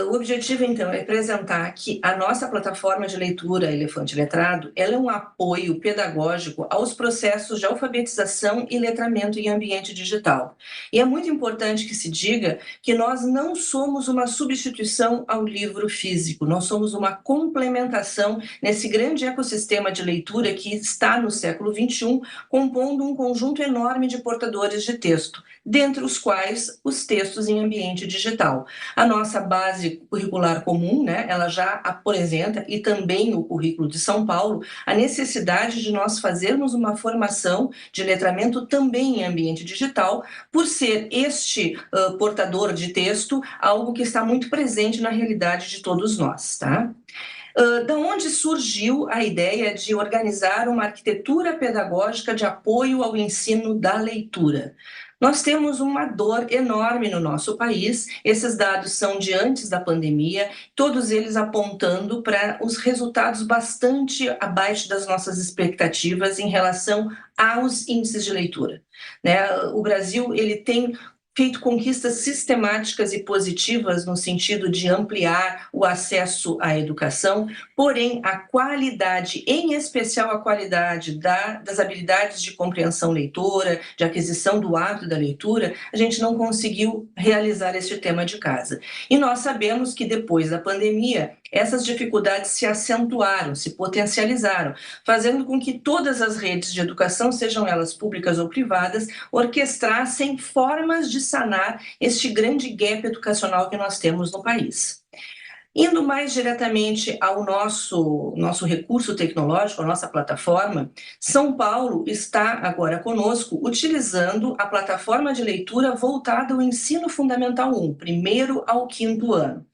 O objetivo, então, é apresentar que a nossa plataforma de leitura Elefante Letrado, ela é um apoio pedagógico aos processos de alfabetização e letramento em ambiente digital. E é muito importante que se diga que nós não somos uma substituição ao livro físico, nós somos uma complementação nesse grande ecossistema de leitura que está no século XXI, compondo um conjunto enorme de portadores de texto, dentre os quais os textos em ambiente digital. A nossa base curricular comum, né, ela já apresenta, e também o currículo de São Paulo, a necessidade de nós fazermos uma formação de letramento também em ambiente digital, por ser este portador de texto algo que está muito presente na realidade de todos nós, tá? Da onde surgiu a ideia de organizar uma arquitetura pedagógica de apoio ao ensino da leitura? Nós temos uma dor enorme no nosso país, esses dados são de antes da pandemia, todos eles apontando para os resultados bastante abaixo das nossas expectativas em relação aos índices de leitura, né? O Brasil, ele tem feito conquistas sistemáticas e positivas no sentido de ampliar o acesso à educação, porém a qualidade, em especial a qualidade das habilidades de compreensão leitora, de aquisição do hábito da leitura, a gente não conseguiu realizar este tema de casa. E nós sabemos que depois da pandemia, essas dificuldades se acentuaram, se potencializaram, fazendo com que todas as redes de educação, sejam elas públicas ou privadas, orquestrassem formas de sanar este grande gap educacional que nós temos no país. Indo mais diretamente ao nosso recurso tecnológico, a nossa plataforma, São Paulo está agora conosco utilizando a plataforma de leitura voltada ao ensino fundamental 1, primeiro ao quinto ano.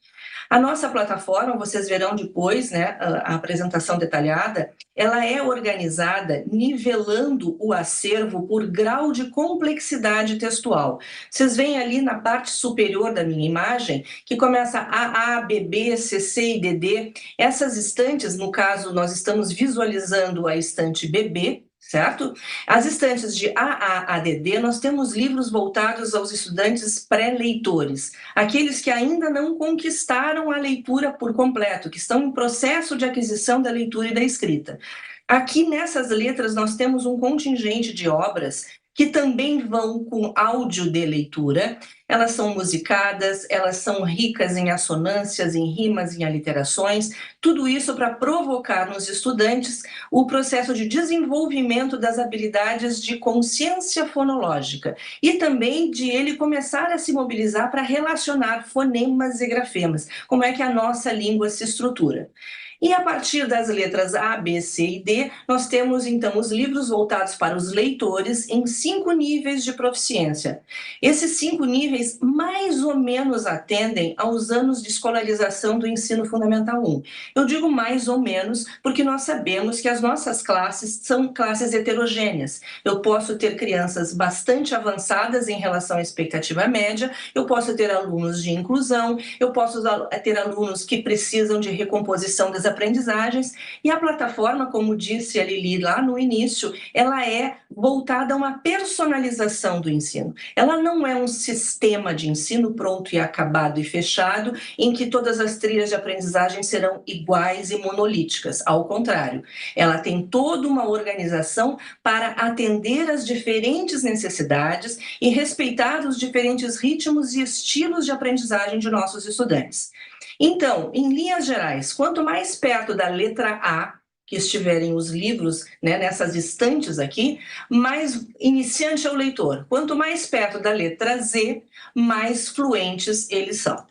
A nossa plataforma, vocês verão depois, né, a apresentação detalhada, ela é organizada nivelando o acervo por grau de complexidade textual. Vocês veem ali na parte superior da minha imagem, que começa AA, BB, CC e DD. Essas estantes, no caso, nós estamos visualizando a estante BB, certo? As estantes de AA a DD, nós temos livros voltados aos estudantes pré-leitores, aqueles que ainda não conquistaram a leitura por completo, que estão em processo de aquisição da leitura e da escrita. Aqui nessas letras nós temos um contingente de obras que também vão com áudio de leitura, elas são musicadas, elas são ricas em assonâncias, em rimas, em aliterações, tudo isso para provocar nos estudantes o processo de desenvolvimento das habilidades de consciência fonológica e também de ele começar a se mobilizar para relacionar fonemas e grafemas, como é que a nossa língua se estrutura. E a partir das letras A, B, C e D, nós temos então os livros voltados para os leitores em 5 níveis de proficiência. Esses 5 níveis mais ou menos atendem aos anos de escolarização do ensino fundamental 1. Eu digo mais ou menos porque nós sabemos que as nossas classes são classes heterogêneas. Eu posso ter crianças bastante avançadas em relação à expectativa média, eu posso ter alunos de inclusão, eu posso ter alunos que precisam de recomposição das aprendizagens, e a plataforma, como disse a Lili lá no início, ela é voltada a uma personalização do ensino. Ela não é um sistema de ensino pronto e acabado e fechado, em que todas as trilhas de aprendizagem serão iguais e monolíticas. Ao contrário, ela tem toda uma organização para atender às diferentes necessidades e respeitar os diferentes ritmos e estilos de aprendizagem de nossos estudantes. Então, em linhas gerais, quanto mais perto da letra A que estiverem os livros, né, nessas estantes aqui, mais iniciante é o leitor. Quanto mais perto da letra Z, mais fluentes eles são.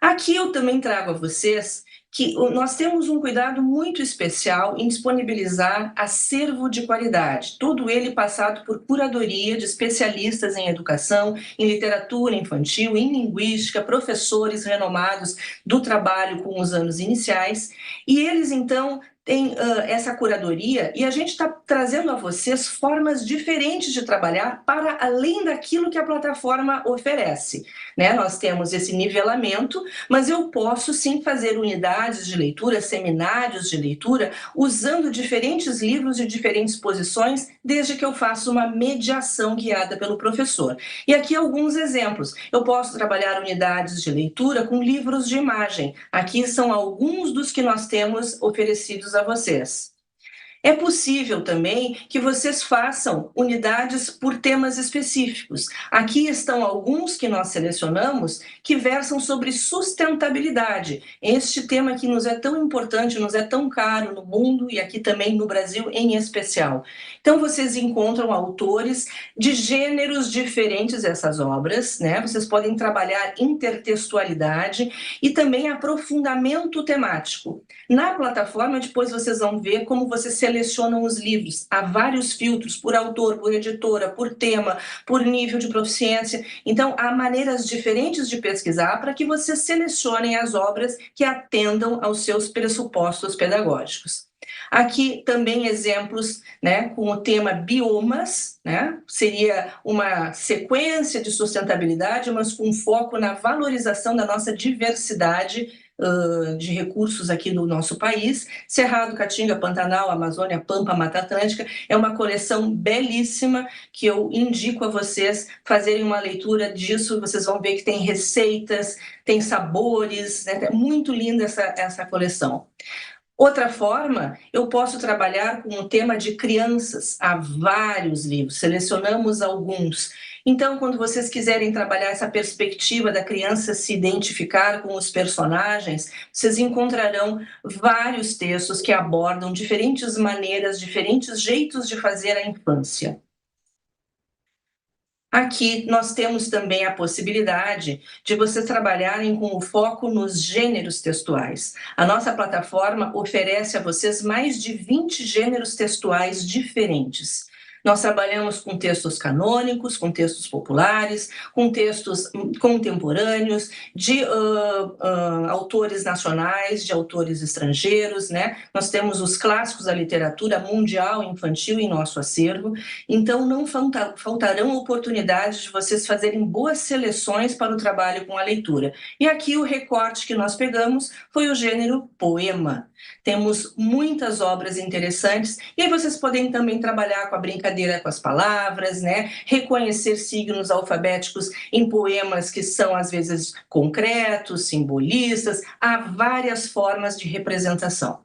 Aqui eu também trago a vocês que nós temos um cuidado muito especial em disponibilizar acervo de qualidade, todo ele passado por curadoria de especialistas em educação, em literatura infantil, em linguística, professores renomados do trabalho com os anos iniciais, e eles então tem essa curadoria e a gente está trazendo a vocês formas diferentes de trabalhar para além daquilo que a plataforma oferece, né? Nós temos esse nivelamento, mas eu posso sim fazer unidades de leitura, seminários de leitura, usando diferentes livros de diferentes posições desde que eu faça uma mediação guiada pelo professor. E aqui alguns exemplos. Eu posso trabalhar unidades de leitura com livros de imagem. Aqui são alguns dos que nós temos oferecidos a vocês. É possível também que vocês façam unidades por temas específicos. Aqui estão alguns que nós selecionamos que versam sobre sustentabilidade. Este tema que nos é tão importante, nos é tão caro no mundo e aqui também no Brasil em especial. Então vocês encontram autores de gêneros diferentes essas obras, né? Vocês podem trabalhar intertextualidade e também aprofundamento temático. Na plataforma, depois vocês vão ver como vocês selecionam os livros. Há vários filtros por autor, por editora, por tema, por nível de proficiência. Então, há maneiras diferentes de pesquisar para que vocês selecionem as obras que atendam aos seus pressupostos pedagógicos. Aqui também exemplos, né, com o tema biomas, né, seria uma sequência de sustentabilidade, mas com foco na valorização da nossa diversidade de recursos aqui no nosso país. Cerrado, Caatinga, Pantanal, Amazônia, Pampa, Mata Atlântica, é uma coleção belíssima que eu indico a vocês fazerem uma leitura disso. Vocês vão ver que tem receitas, tem sabores, né? É muito linda essa coleção. Outra forma, eu posso trabalhar com o tema de crianças. Há vários livros, selecionamos alguns. Então, quando vocês quiserem trabalhar essa perspectiva da criança se identificar com os personagens, vocês encontrarão vários textos que abordam diferentes maneiras, diferentes jeitos de fazer a infância. Aqui nós temos também a possibilidade de vocês trabalharem com o foco nos gêneros textuais. A nossa plataforma oferece a vocês mais de 20 gêneros textuais diferentes. Nós trabalhamos com textos canônicos, com textos populares, com textos contemporâneos, de autores nacionais, de autores estrangeiros, né? Nós temos os clássicos da literatura mundial infantil em nosso acervo, então não faltarão oportunidades de vocês fazerem boas seleções para o trabalho com a leitura. E aqui o recorte que nós pegamos foi o gênero poema. Temos muitas obras interessantes, e aí vocês podem também trabalhar com a brincadeira com as palavras, né? Reconhecer signos alfabéticos em poemas que são, às vezes, concretos, simbolistas. Há várias formas de representação.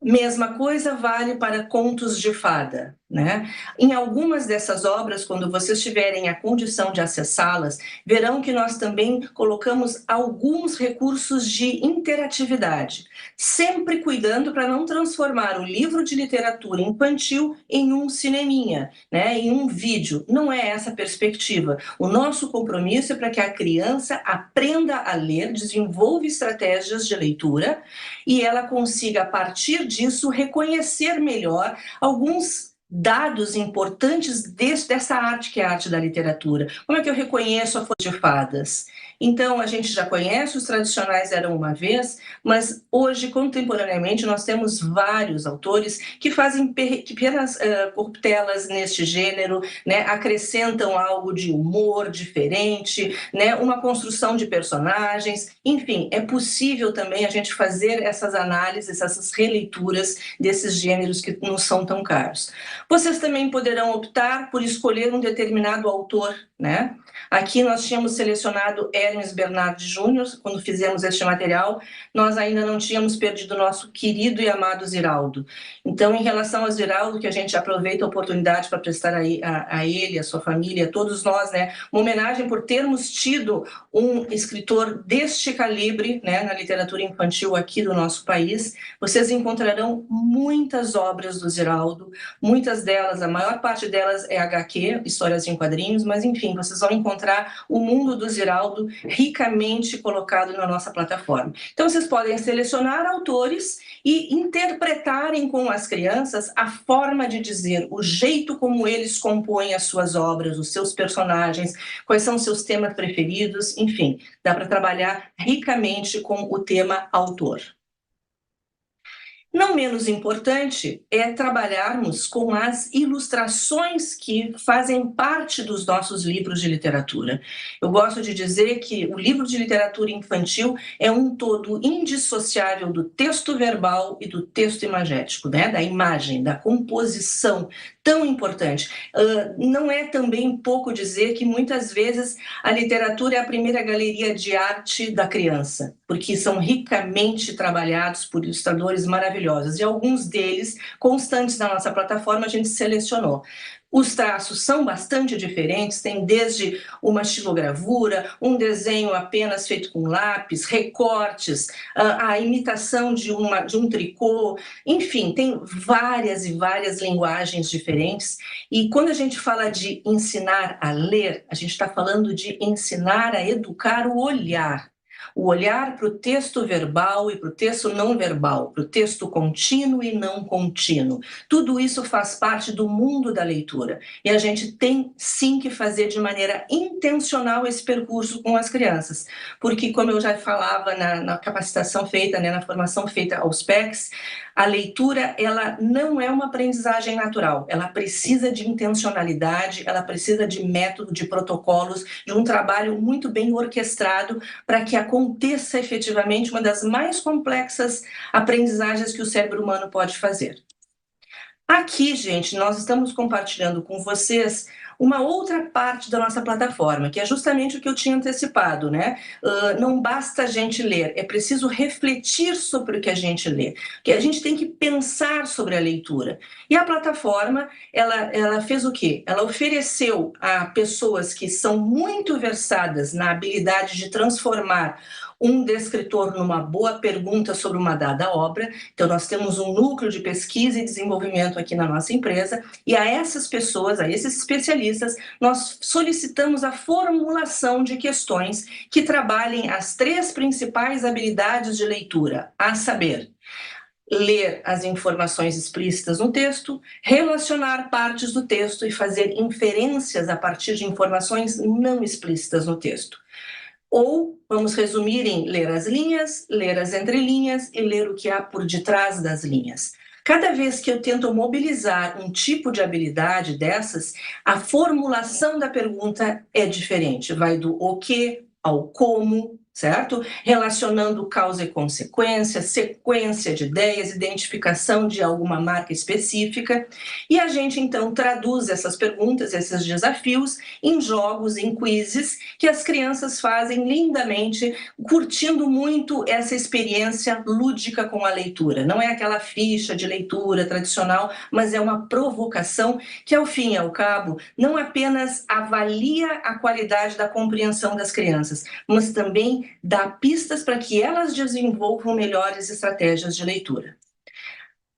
Mesma coisa vale para contos de fada, né? Em algumas dessas obras, quando vocês tiverem a condição de acessá-las, verão que nós também colocamos alguns recursos de interatividade, sempre cuidando para não transformar o livro de literatura infantil em um cineminha, né? Em um vídeo. Não é essa a perspectiva. O nosso compromisso é para que a criança aprenda a ler, desenvolva estratégias de leitura e ela consiga, a partir disso, reconhecer melhor alguns dados importantes dessa arte que é a arte da literatura. Como é que eu reconheço a Folha de Fadas? Então, a gente já conhece, os tradicionais eram uma vez, mas hoje, contemporaneamente, nós temos vários autores que fazem pequenas corruptelas neste gênero, né? Acrescentam algo de humor diferente, né? Uma construção de personagens, enfim, é possível também a gente fazer essas análises, essas releituras desses gêneros que não são tão caros. Vocês também poderão optar por escolher um determinado autor, né? Aqui nós tínhamos selecionado Hermes Bernardes Júnior, quando fizemos este material, nós ainda não tínhamos perdido o nosso querido e amado Ziraldo. Então, em relação ao Ziraldo, que a gente aproveita a oportunidade para prestar a ele, a sua família, a todos nós, né, uma homenagem por termos tido um escritor deste calibre, né, na literatura infantil aqui do nosso país. Vocês encontrarão muitas obras do Ziraldo, muitas delas, a maior parte delas é HQ, histórias em quadrinhos, mas enfim, vocês vão encontrar o mundo do Ziraldo ricamente colocado na nossa plataforma. Então, vocês podem selecionar autores e interpretarem com as crianças a forma de dizer, o jeito como eles compõem as suas obras, os seus personagens, quais são os seus temas preferidos, enfim, dá para trabalhar ricamente com o tema autor. Não menos importante é trabalharmos com as ilustrações que fazem parte dos nossos livros de literatura. Eu gosto de dizer que o livro de literatura infantil é um todo indissociável do texto verbal e do texto imagético, né? Da imagem, da composição, tão importante. Não é também pouco dizer que muitas vezes a literatura é a primeira galeria de arte da criança, porque são ricamente trabalhados por ilustradores maravilhosos, e alguns deles, constantes na nossa plataforma, a gente selecionou. Os traços são bastante diferentes, tem desde uma xilogravura, um desenho apenas feito com lápis, recortes, a imitação de um tricô, enfim, tem várias e várias linguagens diferentes. E quando a gente fala de ensinar a ler, a gente está falando de ensinar a educar o olhar para o texto verbal e para o texto não verbal, para o texto contínuo e não contínuo. Tudo isso faz parte do mundo da leitura. E a gente tem, sim, que fazer de maneira intencional esse percurso com as crianças. Porque, como eu já falava na capacitação feita, né, na formação feita aos PECs, a leitura, ela não é uma aprendizagem natural. Ela precisa de intencionalidade, ela precisa de método, de protocolos, de um trabalho muito bem orquestrado para que aconteça efetivamente uma das mais complexas aprendizagens que o cérebro humano pode fazer. Aqui, gente, nós estamos compartilhando com vocês uma outra parte da nossa plataforma, que é justamente o que eu tinha antecipado, né? Não basta a gente ler, é preciso refletir sobre o que a gente lê, porque a gente tem que pensar sobre a leitura. E a plataforma, ela fez o quê? Ela ofereceu a pessoas que são muito versadas na habilidade de transformar um descritor numa boa pergunta sobre uma dada obra. Então, nós temos um núcleo de pesquisa e desenvolvimento aqui na nossa empresa, e a essas pessoas, a esses especialistas, nós solicitamos a formulação de questões que trabalhem as 3 principais habilidades de leitura, a saber, ler as informações explícitas no texto, relacionar partes do texto e fazer inferências a partir de informações não explícitas no texto. Ou, vamos resumir em ler as linhas, ler as entrelinhas e ler o que há por detrás das linhas. Cada vez que eu tento mobilizar um tipo de habilidade dessas, a formulação da pergunta é diferente. Vai do o que ao como, certo? Relacionando causa e consequência, sequência de ideias, identificação de alguma marca específica. E a gente, então, traduz essas perguntas, esses desafios, em jogos, em quizzes, que as crianças fazem lindamente, curtindo muito essa experiência lúdica com a leitura. Não é aquela ficha de leitura tradicional, mas é uma provocação que, ao fim e ao cabo, não apenas avalia a qualidade da compreensão das crianças, mas também dá pistas para que elas desenvolvam melhores estratégias de leitura.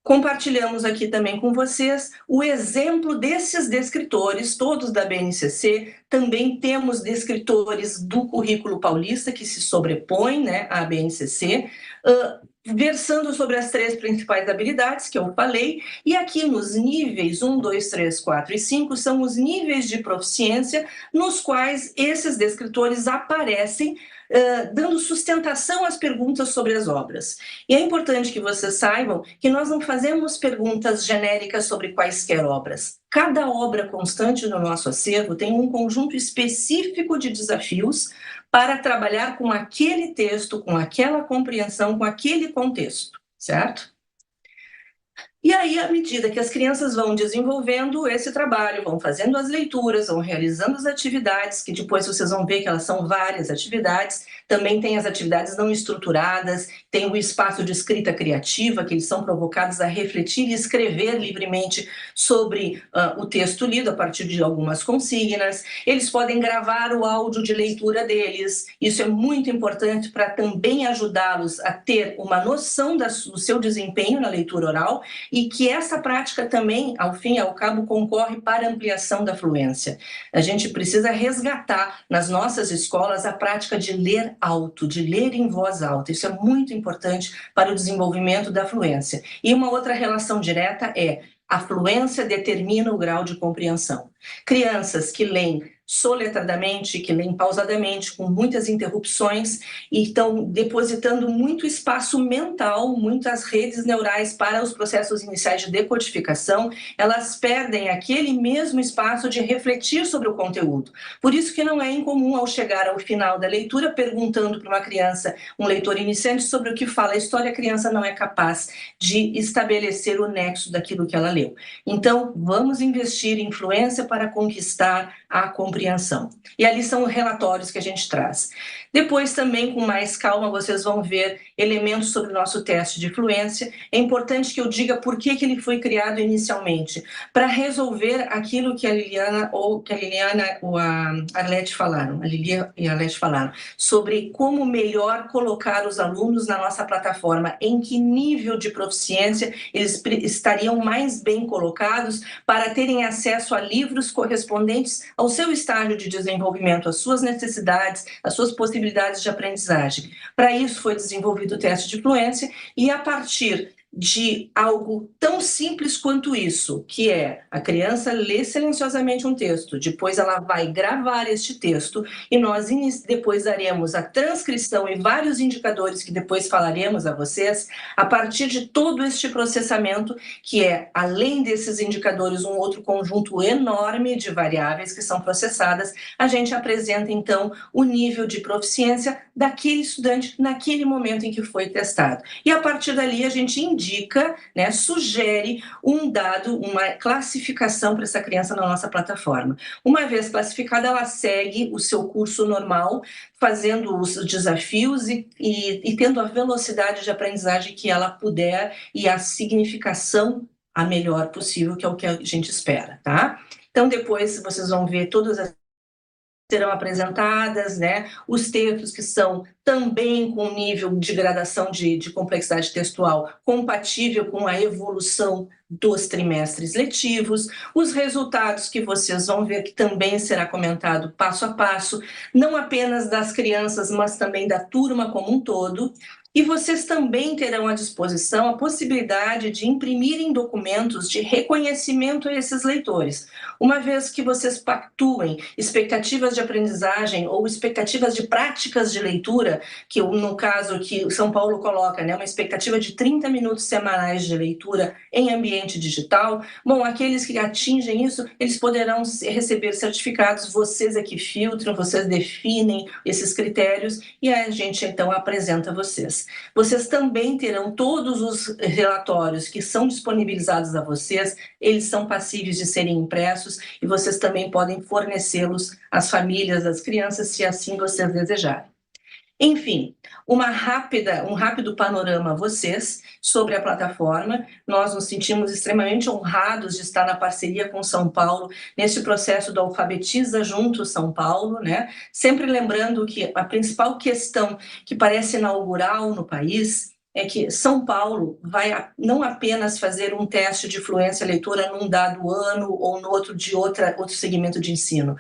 Compartilhamos aqui também com vocês o exemplo desses descritores, todos da BNCC. Também temos descritores do currículo paulista que se sobrepõem, né, à BNCC, versando sobre as 3 principais habilidades que eu falei, e aqui nos níveis 1, 2, 3, 4 e 5 são os níveis de proficiência nos quais esses descritores aparecem, dando sustentação às perguntas sobre as obras. E é importante que vocês saibam que nós não fazemos perguntas genéricas sobre quaisquer obras. Cada obra constante no nosso acervo tem um conjunto específico de desafios para trabalhar com aquele texto, com aquela compreensão, com aquele contexto, certo? E aí, à medida que as crianças vão desenvolvendo esse trabalho, vão fazendo as leituras, vão realizando as atividades, que depois vocês vão ver que elas são várias atividades, também tem as atividades não estruturadas, tem o espaço de escrita criativa, que eles são provocados a refletir e escrever livremente sobre o texto lido a partir de algumas consignas. Eles podem gravar o áudio de leitura deles, isso é muito importante para também ajudá-los a ter uma noção do seu desempenho na leitura oral, e que essa prática também, ao fim e ao cabo, concorre para a ampliação da fluência. A gente precisa resgatar nas nossas escolas a prática de ler alto, de ler em voz alta. Isso é muito importante para o desenvolvimento da fluência. E uma outra relação direta é: a fluência determina o grau de compreensão. Crianças que leem soletradamente, que leem pausadamente, com muitas interrupções, e estão depositando muito espaço mental, muitas redes neurais para os processos iniciais de decodificação, elas perdem aquele mesmo espaço de refletir sobre o conteúdo. Por isso que não é incomum, ao chegar ao final da leitura, perguntando para uma criança, um leitor iniciante, sobre o que fala a história, a criança não é capaz de estabelecer o nexo daquilo que ela leu. Então, vamos investir em fluência para conquistar a compreensão. E ali são relatórios que a gente traz. Depois, também, com mais calma, vocês vão ver elementos sobre o nosso teste de fluência. É importante que eu diga por que ele foi criado inicialmente, para resolver aquilo que a Liliana ou a Arlete falaram, a Lilia e a Arlete falaram, sobre como melhor colocar os alunos na nossa plataforma, em que nível de proficiência eles estariam mais bem colocados para terem acesso a livros correspondentes ao seu estágio de desenvolvimento, às suas necessidades, às suas possibilidades de aprendizagem. Para isso foi desenvolvido o teste de fluência, e a partir de algo tão simples quanto isso, que é a criança ler silenciosamente um texto, depois ela vai gravar este texto, e nós depois daremos a transcrição e vários indicadores que depois falaremos a vocês, a partir de todo este processamento, que é, além desses indicadores, um outro conjunto enorme de variáveis que são processadas, a gente apresenta, então, o nível de proficiência daquele estudante naquele momento em que foi testado. E, a partir dali, a gente indica, né, sugere um dado, uma classificação para essa criança na nossa plataforma. Uma vez classificada, ela segue o seu curso normal, fazendo os desafios e tendo a velocidade de aprendizagem que ela puder e a significação a melhor possível, que é o que a gente espera, tá? Então, depois vocês vão ver todas as serão apresentadas, né, os textos que são também com nível de gradação de complexidade textual compatível com a evolução dos trimestres letivos, os resultados que vocês vão ver que também será comentado passo a passo, não apenas das crianças, mas também da turma como um todo. E vocês também terão à disposição a possibilidade de imprimirem documentos de reconhecimento a esses leitores, uma vez que vocês pactuem expectativas de aprendizagem ou expectativas de práticas de leitura, que no caso que São Paulo coloca, né, uma expectativa de 30 minutos semanais de leitura em ambiente digital. Bom, aqueles que atingem isso, eles poderão receber certificados, vocês é que filtram, vocês definem esses critérios e a gente então apresenta a vocês. Vocês também terão todos os relatórios que são disponibilizados a vocês, eles são passíveis de serem impressos e vocês também podem fornecê-los às famílias, às crianças, se assim vocês desejarem. Enfim, um rápido panorama a vocês sobre a plataforma. Nós nos sentimos extremamente honrados de estar na parceria com São Paulo, nesse processo do Alfabetiza Junto São Paulo, né? Sempre lembrando que a principal questão que parece inaugural no país é que São Paulo vai não apenas fazer um teste de fluência leitora num dado ano ou no outro de outro segmento de ensino,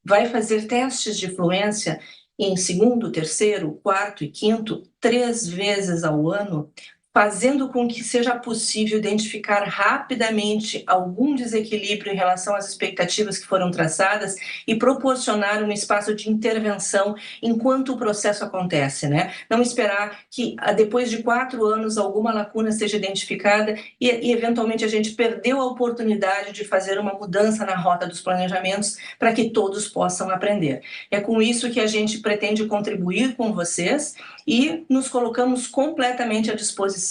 vai fazer testes de fluência em segundo, terceiro, quarto e quinto, 3 vezes ao ano, fazendo com que seja possível identificar rapidamente algum desequilíbrio em relação às expectativas que foram traçadas e proporcionar um espaço de intervenção enquanto o processo acontece, né? Não esperar que depois de 4 anos alguma lacuna seja identificada e eventualmente a gente perdeu a oportunidade de fazer uma mudança na rota dos planejamentos para que todos possam aprender. É com isso que a gente pretende contribuir com vocês e nos colocamos completamente à disposição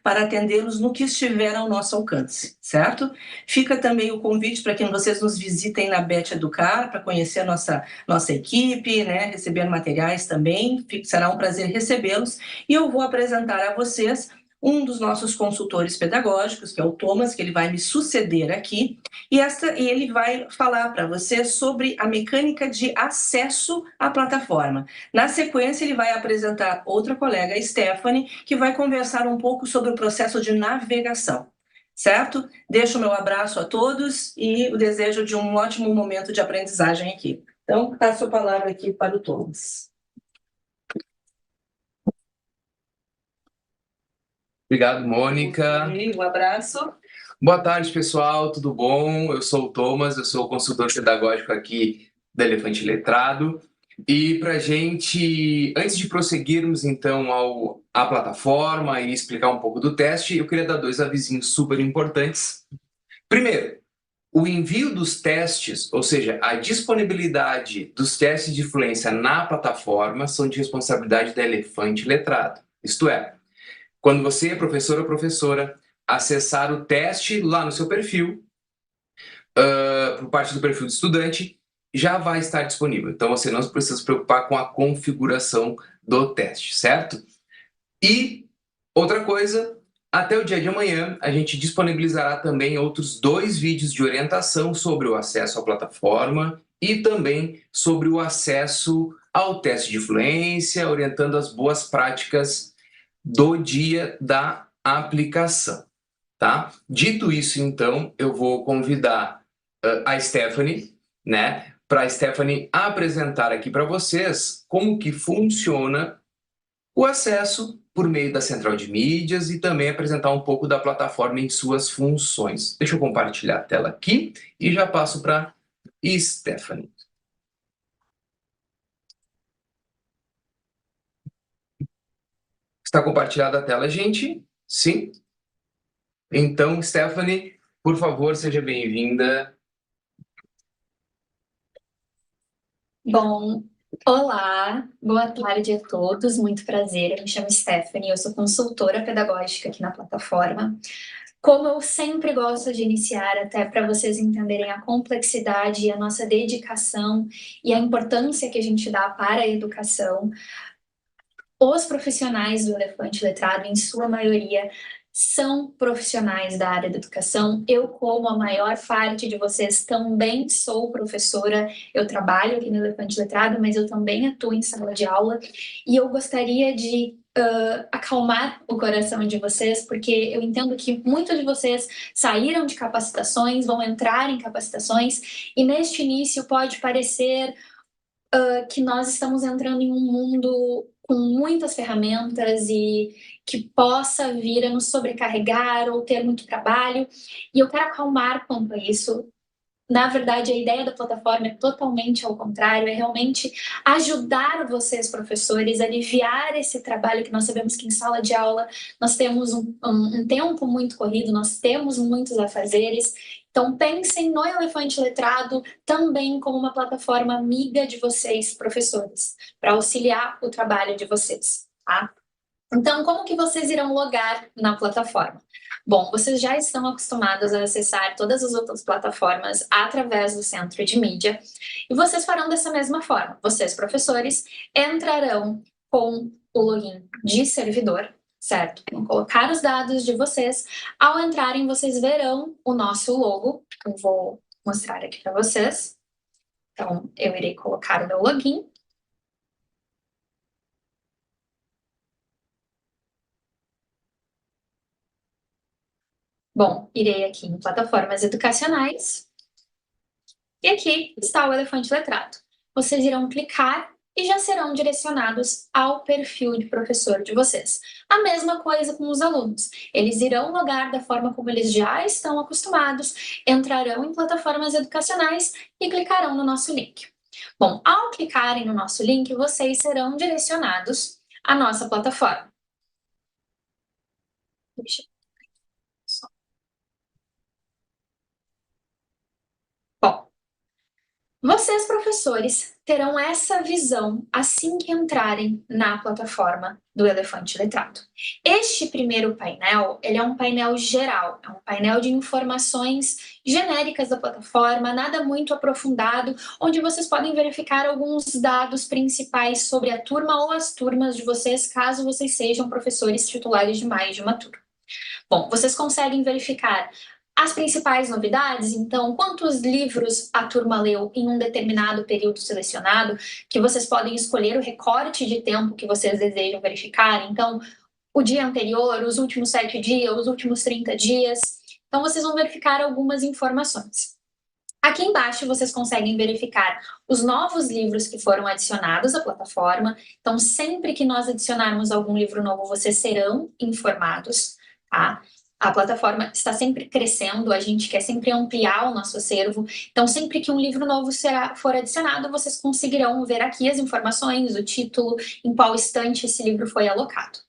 para atendê-los no que estiver ao nosso alcance, certo? Fica também o convite para que vocês nos visitem na Bet Educar, para conhecer a nossa equipe, né, receber materiais também, será um prazer recebê-los, e eu vou apresentar a vocês um dos nossos consultores pedagógicos, que é o Thomas, que ele vai me suceder aqui, e ele vai falar para você sobre a mecânica de acesso à plataforma. Na sequência, ele vai apresentar outra colega, a Stephanie, que vai conversar um pouco sobre o processo de navegação, certo? Deixo o meu abraço a todos e o desejo de um ótimo momento de aprendizagem aqui. Então, passo a palavra aqui para o Thomas. Obrigado, Mônica. Um abraço. Boa tarde, pessoal, tudo bom? Eu sou o Thomas, eu sou consultor pedagógico aqui da Elefante Letrado. E para a gente, antes de prosseguirmos então à plataforma e explicar um pouco do teste, eu queria dar 2 avisinhos super importantes. Primeiro, o envio dos testes, ou seja, a disponibilidade dos testes de fluência na plataforma são de responsabilidade da Elefante Letrado. Isto é, quando você, professor ou professora, acessar o teste lá no seu perfil, por parte do perfil do estudante, já vai estar disponível. Então, você não precisa se preocupar com a configuração do teste, certo? E outra coisa, até o dia de amanhã, a gente disponibilizará também outros 2 vídeos de orientação sobre o acesso à plataforma e também sobre o acesso ao teste de fluência, orientando as boas práticas do dia da aplicação, tá? Dito isso, então, eu vou convidar a Stephanie, né, para a Stephanie apresentar aqui para vocês como que funciona o acesso por meio da central de mídias e também apresentar um pouco da plataforma em suas funções. Deixa eu compartilhar a tela aqui e já passo para Stephanie. Está compartilhada a tela, gente? Sim? Então, Stephanie, por favor, seja bem-vinda. Bom, olá, boa tarde a todos, muito prazer. Eu me chamo Stephanie, eu sou consultora pedagógica aqui na plataforma. Como eu sempre gosto de iniciar, até para vocês entenderem a complexidade e a nossa dedicação e a importância que a gente dá para a educação, os profissionais do Elefante Letrado, em sua maioria, são profissionais da área da educação. Eu, como a maior parte de vocês, também sou professora. Eu trabalho aqui no Elefante Letrado, mas eu também atuo em sala de aula. E eu gostaria de acalmar o coração de vocês, porque eu entendo que muitos de vocês saíram de capacitações, vão entrar em capacitações, e neste início pode parecer que nós estamos entrando em um mundo com muitas ferramentas e que possa vir a nos sobrecarregar ou ter muito trabalho. E eu quero acalmar quanto a isso. Na verdade, a ideia da plataforma é totalmente ao contrário, é realmente ajudar vocês, professores, a aliviar esse trabalho que nós sabemos que em sala de aula nós temos um tempo muito corrido, nós temos muitos afazeres. Então, pensem no Elefante Letrado também como uma plataforma amiga de vocês, professores, para auxiliar o trabalho de vocês, tá? Então, como que vocês irão logar na plataforma? Bom, vocês já estão acostumados a acessar todas as outras plataformas através do centro de mídia, e vocês farão dessa mesma forma. Vocês, professores, entrarão com o login de servidor, certo? Vão colocar os dados de vocês. Ao entrarem, vocês verão o nosso logo. Eu vou mostrar aqui para vocês. Então, eu irei colocar o meu login. Bom, irei aqui em plataformas educacionais. E aqui está o Elefante Letrado. Vocês irão clicar e já serão direcionados ao perfil de professor de vocês. A mesma coisa com os alunos. Eles irão logar da forma como eles já estão acostumados, entrarão em plataformas educacionais e clicarão no nosso link. Bom, ao clicarem no nosso link, vocês serão direcionados à nossa plataforma. Bom, vocês, professores, terão essa visão assim que entrarem na plataforma do Elefante Letrado. Este primeiro painel, ele é um painel geral, é um painel de informações genéricas da plataforma, nada muito aprofundado, onde vocês podem verificar alguns dados principais sobre a turma ou as turmas de vocês, caso vocês sejam professores titulares de mais de uma turma. Bom, vocês conseguem verificar as principais novidades, então, quantos livros a turma leu em um determinado período selecionado, que vocês podem escolher o recorte de tempo que vocês desejam verificar, então, o dia anterior, os últimos 7 dias, os últimos 30 dias. Então, vocês vão verificar algumas informações. Aqui embaixo, vocês conseguem verificar os novos livros que foram adicionados à plataforma. Então, sempre que nós adicionarmos algum livro novo, vocês serão informados, tá? A plataforma está sempre crescendo, a gente quer sempre ampliar o nosso acervo, então sempre que um livro novo for adicionado, vocês conseguirão ver aqui as informações, o título, em qual estante esse livro foi alocado.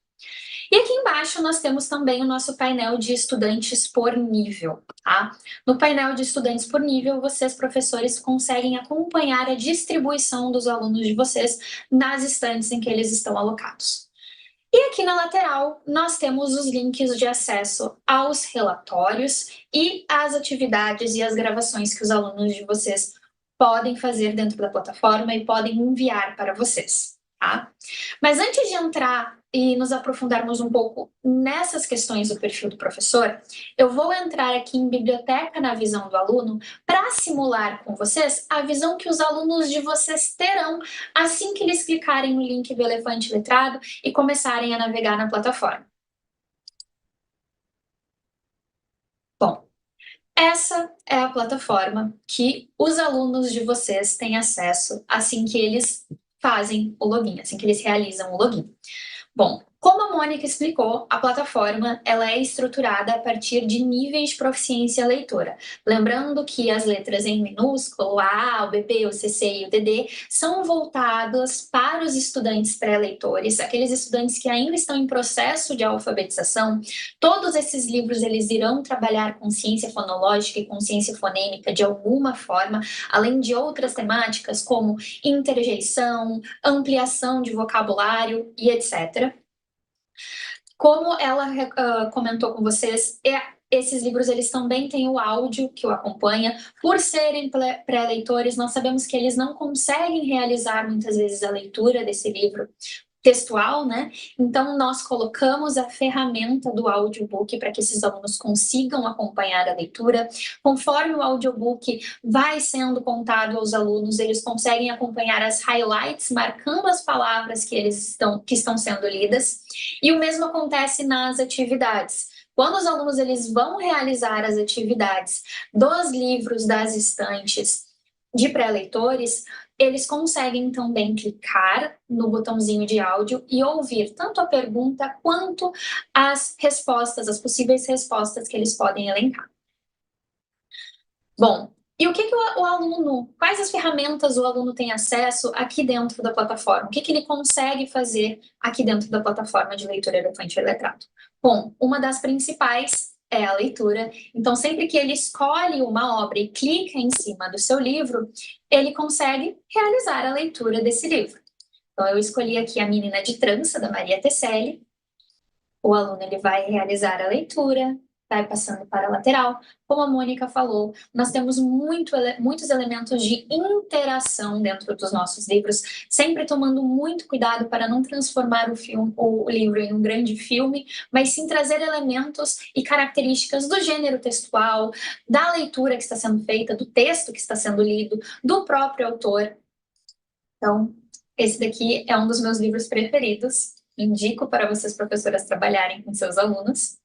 E aqui embaixo nós temos também o nosso painel de estudantes por nível, tá? No painel de estudantes por nível, vocês, professores, conseguem acompanhar a distribuição dos alunos de vocês nas estantes em que eles estão alocados. E aqui na lateral, nós temos os links de acesso aos relatórios e às atividades e às gravações que os alunos de vocês podem fazer dentro da plataforma e podem enviar para vocês, tá? Mas antes de entrar e nos aprofundarmos um pouco nessas questões do perfil do professor, eu vou entrar aqui em biblioteca na visão do aluno para simular com vocês a visão que os alunos de vocês terão assim que eles clicarem no link do elefante letrado e começarem a navegar na plataforma. Bom, essa é a plataforma que os alunos de vocês têm acesso assim que eles fazem o login, assim que eles realizam o login. Bom, como a Mônica explicou, a plataforma ela é estruturada a partir de níveis de proficiência leitora. Lembrando que as letras em minúsculo, o A, o BB, o CC e o DD, são voltadas para os estudantes pré-leitores, aqueles estudantes que ainda estão em processo de alfabetização. Todos esses livros eles irão trabalhar consciência fonológica e consciência fonêmica de alguma forma, além de outras temáticas como interjeição, ampliação de vocabulário e etc. Como ela comentou com vocês, esses livros eles também têm o áudio que o acompanha. Por serem pré-leitores, nós sabemos que eles não conseguem realizar muitas vezes a leitura desse livro textual, né? Então, nós colocamos a ferramenta do audiobook para que esses alunos consigam acompanhar a leitura. Conforme o audiobook vai sendo contado aos alunos, eles conseguem acompanhar as highlights, marcando as palavras que estão sendo lidas. E o mesmo acontece nas atividades. Quando os alunos eles vão realizar as atividades dos livros das estantes de pré-leitores, eles conseguem também clicar no botãozinho de áudio e ouvir tanto a pergunta quanto as respostas, as possíveis respostas que eles podem elencar. Bom, e o que o aluno, quais as ferramentas o aluno tem acesso aqui dentro da plataforma? O que ele consegue fazer aqui dentro da plataforma de leitura elefante letrado? Bom, uma das principais é a leitura. Então, sempre que ele escolhe uma obra e clica em cima do seu livro, ele consegue realizar a leitura desse livro. Então, eu escolhi aqui A Menina de Trança, da Maria Tecelli. O aluno ele vai realizar a leitura, vai passando para a lateral. Como a Mônica falou, nós temos muitos elementos de interação dentro dos nossos livros, sempre tomando muito cuidado para não transformar o livro em um grande filme, mas sim trazer elementos e características do gênero textual, da leitura que está sendo feita, do texto que está sendo lido, do próprio autor. Então, esse daqui é um dos meus livros preferidos. Indico para vocês, professoras, trabalharem com seus alunos.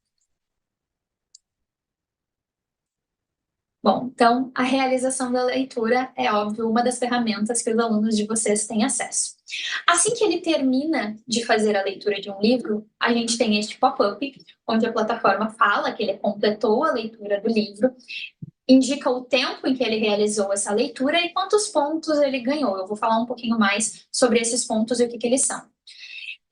Bom, então, a realização da leitura é, óbvio, uma das ferramentas que os alunos de vocês têm acesso. Assim que ele termina de fazer a leitura de um livro, a gente tem este pop-up, onde a plataforma fala que ele completou a leitura do livro, indica o tempo em que ele realizou essa leitura e quantos pontos ele ganhou. Eu vou falar um pouquinho mais sobre esses pontos e o que eles são.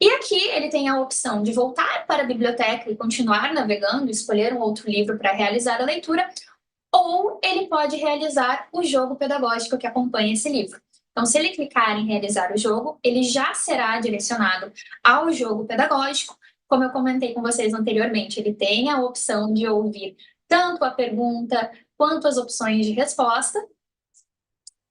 E aqui ele tem a opção de voltar para a biblioteca e continuar navegando, escolher um outro livro para realizar a leitura, ou ele pode realizar o jogo pedagógico que acompanha esse livro. Então, se ele clicar em realizar o jogo, ele já será direcionado ao jogo pedagógico. Como eu comentei com vocês anteriormente, ele tem a opção de ouvir tanto a pergunta quanto as opções de resposta,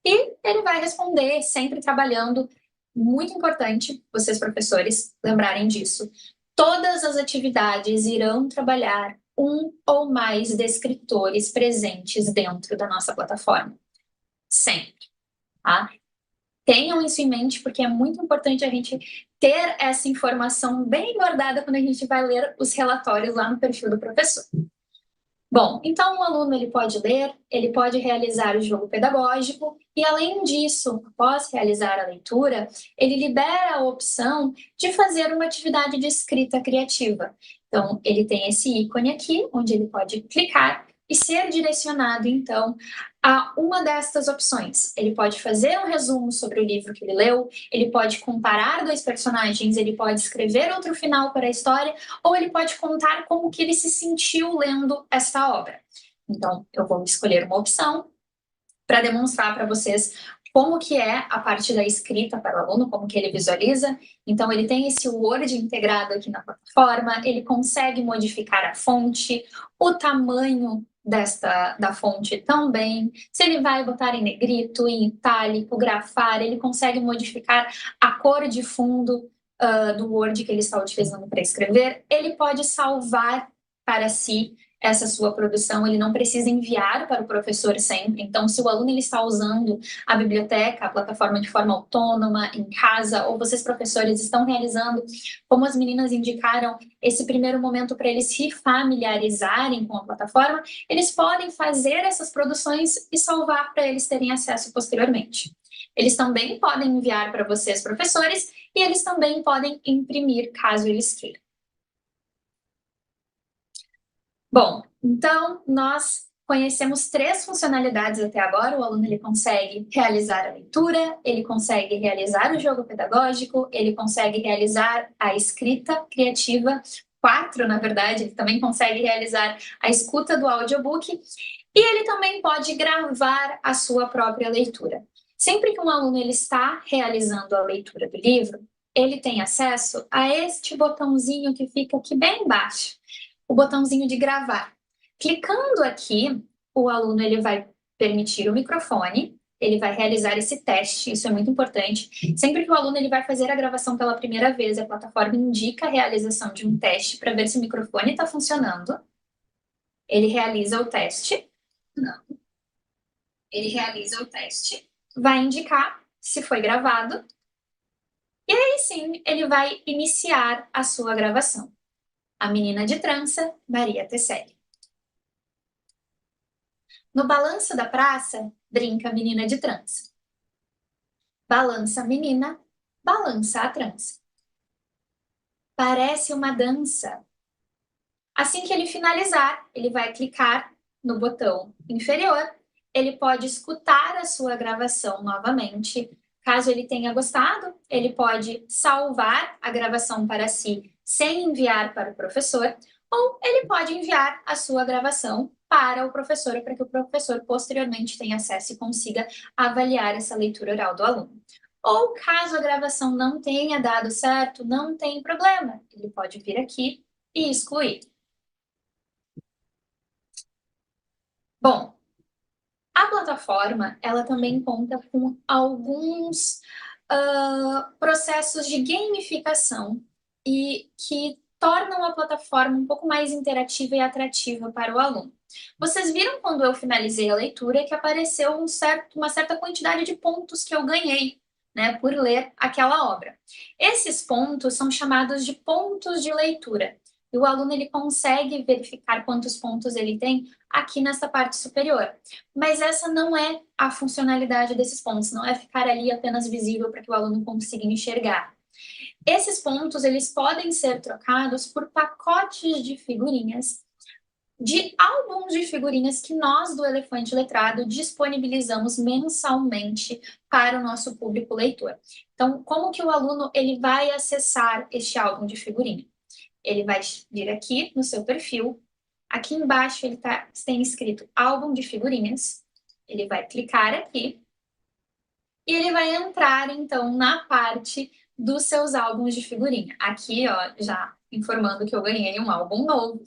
e ele vai responder sempre trabalhando. Muito importante vocês, professores, lembrarem disso. Todas as atividades irão trabalhar um ou mais descritores presentes dentro da nossa plataforma. Sempre, tá? Tenham isso em mente, porque é muito importante a gente ter essa informação bem guardada quando a gente vai ler os relatórios lá no perfil do professor. Bom, então o aluno ele pode ler, ele pode realizar o jogo pedagógico e, além disso, após realizar a leitura, ele libera a opção de fazer uma atividade de escrita criativa. Então, ele tem esse ícone aqui, onde ele pode clicar e ser direcionado, então, a uma destas opções. Ele pode fazer um resumo sobre o livro que ele leu, ele pode comparar dois personagens, ele pode escrever outro final para a história, ou ele pode contar como que ele se sentiu lendo esta obra. Então, eu vou escolher uma opção para demonstrar para vocês como que é a parte da escrita para o aluno, como que ele visualiza. Então, ele tem esse Word integrado aqui na plataforma, ele consegue modificar a fonte, o tamanho da fonte também. Se ele vai botar em negrito, em itálico, grafar, ele consegue modificar a cor de fundo do Word que ele está utilizando para escrever. Ele pode salvar para si essa sua produção, ele não precisa enviar para o professor sempre. Então, se o aluno ele está usando a biblioteca, a plataforma de forma autônoma, em casa, ou vocês, professores, estão realizando, como as meninas indicaram, esse primeiro momento para eles se familiarizarem com a plataforma, eles podem fazer essas produções e salvar para eles terem acesso posteriormente. Eles também podem enviar para vocês, professores, e eles também podem imprimir, caso eles queiram. Bom, então nós conhecemos 3 funcionalidades até agora. O aluno ele consegue realizar a leitura, ele consegue realizar o jogo pedagógico, ele consegue realizar a escrita criativa, 4, na verdade, ele também consegue realizar a escuta do audiobook e ele também pode gravar a sua própria leitura. Sempre que um aluno ele está realizando a leitura do livro, ele tem acesso a este botãozinho que fica aqui bem embaixo, o botãozinho de gravar. Clicando aqui, o aluno ele vai permitir o microfone, ele vai realizar esse teste, isso é muito importante. Sempre que o aluno ele vai fazer a gravação pela primeira vez, a plataforma indica a realização de um teste para ver se o microfone está funcionando. Ele realiza o teste. Não. Ele realiza o teste, vai indicar se foi gravado, e aí sim ele vai iniciar a sua gravação. A menina de trança, Maria Tessélia. No balanço da praça, brinca a menina de trança. Balança a menina, balança a trança. Parece uma dança. Assim que ele finalizar, ele vai clicar no botão inferior, ele pode escutar a sua gravação novamente. Caso ele tenha gostado, ele pode salvar a gravação para si sem enviar para o professor, ou ele pode enviar a sua gravação para o professor, para que o professor posteriormente tenha acesso e consiga avaliar essa leitura oral do aluno. Ou caso a gravação não tenha dado certo, não tem problema, ele pode vir aqui e excluir. Bom, a plataforma, ela também conta com alguns processos de gamificação e que tornam a plataforma um pouco mais interativa e atrativa para o aluno. Vocês viram quando eu finalizei a leitura que apareceu uma certa quantidade de pontos que eu ganhei, né, por ler aquela obra. Esses pontos são chamados de pontos de leitura. E o aluno ele consegue verificar quantos pontos ele tem aqui nessa parte superior. Mas essa não é a funcionalidade desses pontos, não é ficar ali apenas visível para que o aluno consiga enxergar. Esses pontos eles podem ser trocados por pacotes de figurinhas, de álbuns de figurinhas que nós do Elefante Letrado disponibilizamos mensalmente para o nosso público leitor. Então, como que o aluno ele vai acessar este álbum de figurinha? Ele vai vir aqui no seu perfil, aqui embaixo ele tem escrito álbum de figurinhas, ele vai clicar aqui e ele vai entrar então na parte dos seus álbuns de figurinha. Aqui, ó, já informando que eu ganhei um álbum novo.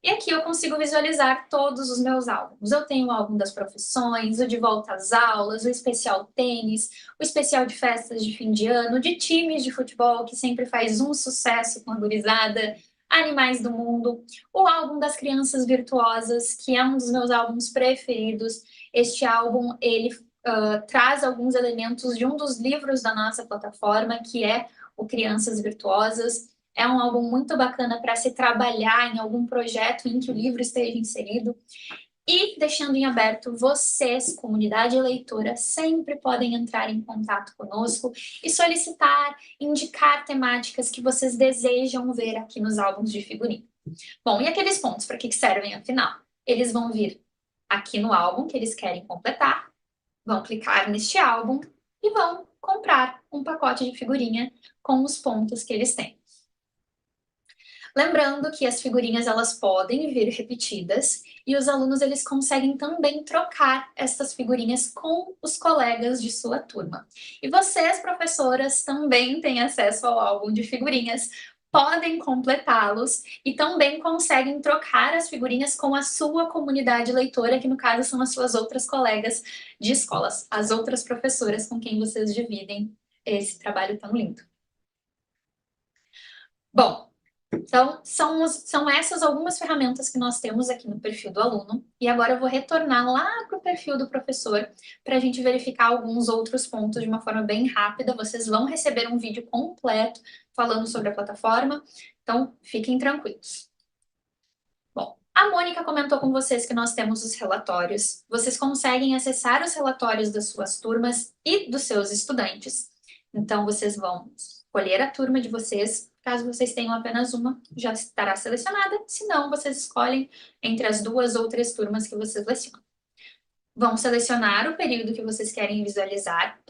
E aqui eu consigo visualizar todos os meus álbuns. Eu tenho o álbum das profissões, o de volta às aulas, o especial tênis, o especial de festas de fim de ano, de times de futebol, que sempre faz um sucesso com a gurizada, Animais do Mundo, o álbum das crianças virtuosas, que é um dos meus álbuns preferidos. Este álbum, ele traz alguns elementos de um dos livros da nossa plataforma, que é o Crianças Virtuosas. É um álbum muito bacana para se trabalhar em algum projeto em que o livro esteja inserido. E, deixando em aberto, vocês, comunidade leitora, sempre podem entrar em contato conosco e solicitar, indicar temáticas que vocês desejam ver aqui nos álbuns de figurinha. Bom, e aqueles pontos, para que servem afinal? Eles vão vir aqui no álbum que eles querem completar, vão clicar neste álbum e vão comprar um pacote de figurinha com os pontos que eles têm. Lembrando que as figurinhas elas podem vir repetidas e os alunos eles conseguem também trocar essas figurinhas com os colegas de sua turma. E vocês, professoras, também têm acesso ao álbum de figurinhas, podem completá-los e também conseguem trocar as figurinhas com a sua comunidade leitora, que no caso são as suas outras colegas de escolas, as outras professoras com quem vocês dividem esse trabalho tão lindo. Bom, então, são essas algumas ferramentas que nós temos aqui no perfil do aluno. E agora eu vou retornar lá para o perfil do professor para a gente verificar alguns outros pontos de uma forma bem rápida. Vocês vão receber um vídeo completo falando sobre a plataforma, então fiquem tranquilos. Bom, a Mônica comentou com vocês que nós temos os relatórios. Vocês conseguem acessar os relatórios das suas turmas e dos seus estudantes. Então, vocês vão escolher a turma de vocês. Caso vocês tenham apenas uma, já estará selecionada. Se não, vocês escolhem entre as 2 ou 3 turmas que vocês selecionam. Vão selecionar o período que vocês querem visualizar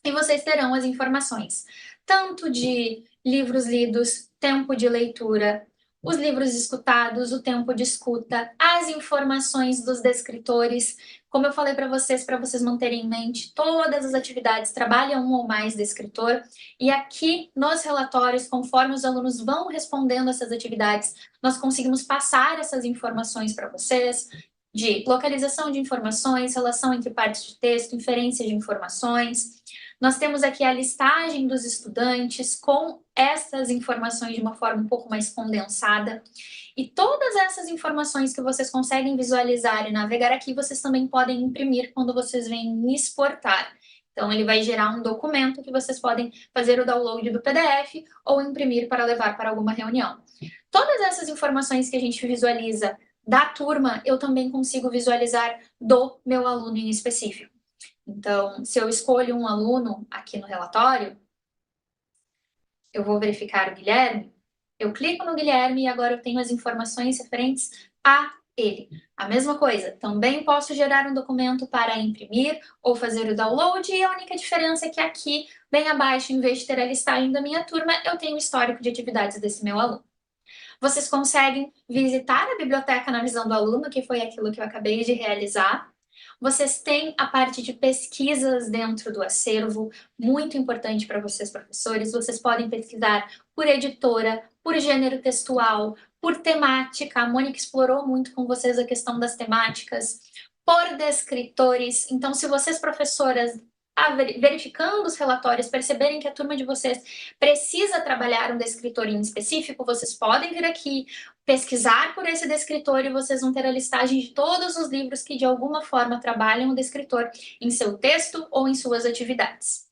e vocês terão as informações, tanto de livros lidos, tempo de leitura, os livros escutados, o tempo de escuta, as informações dos descritores. Como eu falei para vocês manterem em mente, todas as atividades trabalham um ou mais descritor, e aqui nos relatórios, conforme os alunos vão respondendo essas atividades, nós conseguimos passar essas informações para vocês, de localização de informações, relação entre partes de texto, inferência de informações. Nós temos aqui a listagem dos estudantes com essas informações de uma forma um pouco mais condensada. E todas essas informações que vocês conseguem visualizar e navegar aqui, vocês também podem imprimir quando vocês vêm exportar. Então, ele vai gerar um documento que vocês podem fazer o download do PDF ou imprimir para levar para alguma reunião. Todas essas informações que a gente visualiza da turma, eu também consigo visualizar do meu aluno em específico. Então, se eu escolho um aluno aqui no relatório, eu vou verificar o Guilherme, eu clico no Guilherme e agora eu tenho as informações referentes a ele. A mesma coisa, também posso gerar um documento para imprimir ou fazer o download, e a única diferença é que aqui, bem abaixo, em vez de ter a listagem da minha turma, eu tenho o histórico de atividades desse meu aluno. Vocês conseguem visitar a biblioteca na visão do aluno, que foi aquilo que eu acabei de realizar. Vocês têm a parte de pesquisas dentro do acervo, muito importante para vocês, professores. Vocês podem pesquisar por editora, por gênero textual, por temática. A Mônica explorou muito com vocês a questão das temáticas, por descritores. Então, se vocês, professoras, verificando os relatórios, perceberem que a turma de vocês precisa trabalhar um descritor em específico, vocês podem vir aqui, pesquisar por esse descritor, e vocês vão ter a listagem de todos os livros que de alguma forma trabalham o descritor em seu texto ou em suas atividades.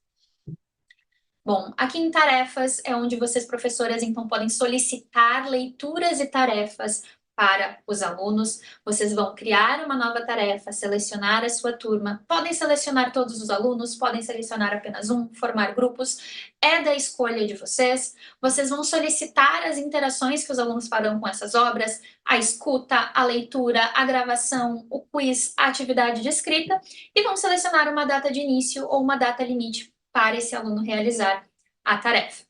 Bom, aqui em tarefas é onde vocês, professoras, então podem solicitar leituras e tarefas para os alunos. Vocês vão criar uma nova tarefa, selecionar a sua turma, podem selecionar todos os alunos, podem selecionar apenas um, formar grupos, é da escolha de vocês. Vocês vão solicitar as interações que os alunos farão com essas obras, a escuta, a leitura, a gravação, o quiz, a atividade de escrita, e vão selecionar uma data de início ou uma data limite para esse aluno realizar a tarefa.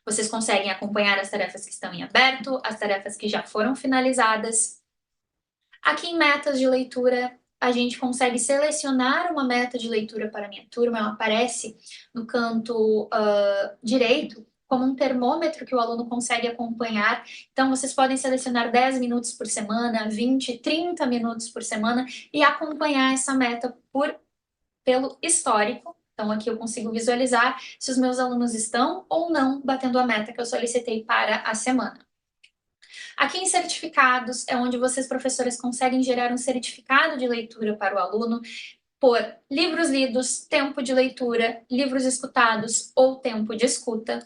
Vocês conseguem acompanhar as tarefas que estão em aberto, as tarefas que já foram finalizadas. Aqui em metas de leitura, a gente consegue selecionar uma meta de leitura para a minha turma. Ela aparece no canto direito, como um termômetro que o aluno consegue acompanhar. Então, vocês podem selecionar 10 minutos por semana, 20, 30 minutos por semana e acompanhar essa meta pelo histórico. Então, aqui eu consigo visualizar se os meus alunos estão ou não batendo a meta que eu solicitei para a semana. Aqui em certificados é onde vocês, professores, conseguem gerar um certificado de leitura para o aluno por livros lidos, tempo de leitura, livros escutados ou tempo de escuta.